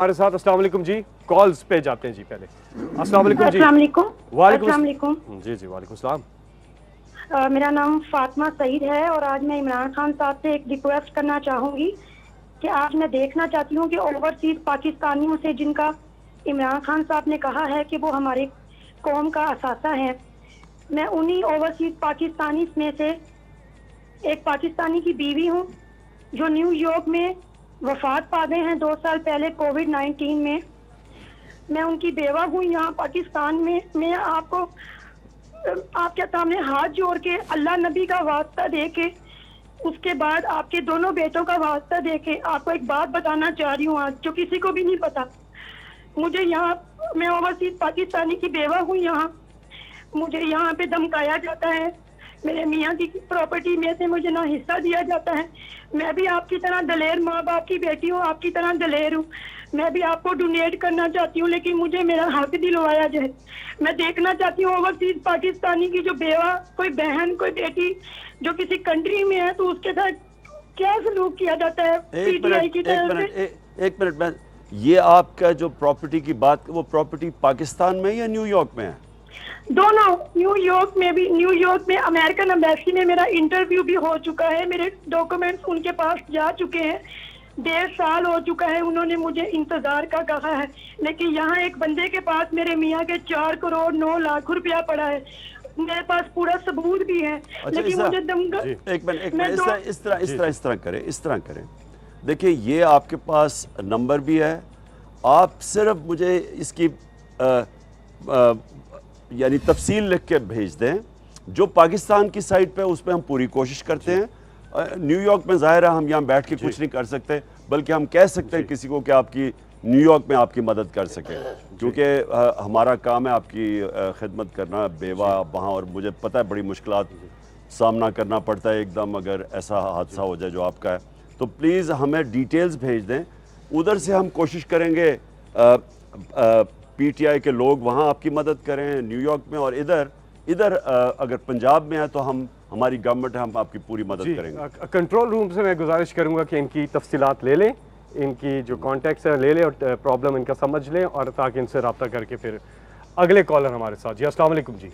हमारे साथ। अस्सलाम वालेकुम जी, कॉल्स पे जाते हैं जी पहले। अस्सलाम वालेकुम जी। अस्सलाम वालेकुम। वालेकुम जी जी वालेकुम सलाम। मेरा नाम फातिमा सईद है और आज मैं इमरान खान साहब से एक रिक्वेस्ट करना चाहूँगी कि आज मैं देखना चाहती हूँ कि ओवरसीज पाकिस्तानियों से जिनका इमरान खान साहब ने कहा है कि वो हमारे कौम का असासा है, मैं उन्हीं ओवरसीज पाकिस्तानी में से एक पाकिस्तानी की बीवी हूँ जो न्यूयॉर्क में वफात पा गए हैं 2 साल पहले कोविड-19 में। मैं उनकी बेवा हूँ यहाँ पाकिस्तान में। मैं आपके सामने हाथ जोड़ के अल्लाह नबी का वास्ता दे के, उसके बाद आपके दोनों बेटों का वास्ता दे के आपको एक बात बताना चाह रही हूँ आज, जो किसी को भी नहीं पता। मुझे यहाँ, मैं ओवरसीज पाकिस्तानी की बेवा हूँ यहाँ, मुझे यहाँ पे धमकाया जाता है, मेरे मियाँ की प्रॉपर्टी में से मुझे ना हिस्सा दिया जाता है। मैं भी आपकी तरह दलेर माँ बाप की बेटी हूँ, आपकी तरह दलेर हूँ। मैं भी आपको डोनेट करना चाहती हूँ, लेकिन मुझे मेरा हक दिलवाया जाए। मैं देखना चाहती हूँ ओवरसीज पाकिस्तानी की जो बेवा, कोई बहन, कोई बेटी जो किसी कंट्री में है, तो उसके साथ क्या सलूक किया जाता है पीटीआई की तरफ से। एक मिनट में, ये आपका जो प्रॉपर्टी की बात, वो प्रॉपर्टी पाकिस्तान में या न्यूयॉर्क में है? दोनों, न्यूयॉर्क में भी, न्यूयॉर्क में अमेरिकन एम्बेसी में मेरा इंटरव्यू भी हो चुका है, मेरे डॉक्यूमेंट्स उनके पास जा चुके हैं। 1.5 साल हो चुका है, उन्होंने मुझे इंतजार का कहा है, लेकिन यहाँ एक बंदे के पास मेरे मियाँ के 4 करोड़ 9 लाख रुपया पड़ा है। मेरे पास पूरा सबूत भी है। अच्छा, लेकिन मुझे एक मिनट, इस तरह करें। देखिए, ये आपके पास नंबर भी है, आप सिर्फ मुझे इसकी यानी तफसील लिख के भेज दें। जो पाकिस्तान की साइड पे, उस पर हम पूरी कोशिश करते हैं। न्यूयॉर्क में ज़ाहिर है हम यहाँ बैठ के कुछ नहीं कर सकते, बल्कि हम कह सकते हैं किसी को कि आपकी न्यूयॉर्क में आपकी मदद कर सके, क्योंकि हमारा काम है आपकी खिदमत करना, बेवा वहाँ। और मुझे पता है बड़ी मुश्किलात सामना करना पड़ता है एकदम, अगर ऐसा हादसा हो जाए जो आपका है। तो प्लीज़ हमें डिटेल्स भेज दें, उधर से हम कोशिश करेंगे पीटीआई के लोग वहाँ आपकी मदद करें न्यूयॉर्क में। और इधर अगर पंजाब में है तो हमारी गवर्नमेंट है, हम आपकी पूरी मदद करेंगे। कंट्रोल रूम से मैं गुजारिश करूंगा कि इनकी तफसीलात ले लें, इनकी जो कॉन्टैक्ट्स है ले लें और प्रॉब्लम इनका समझ लें, और ताकि इनसे रब्ता करके फिर अगले कॉलर हमारे साथ। जी अस्सलाम वालेकुम जी।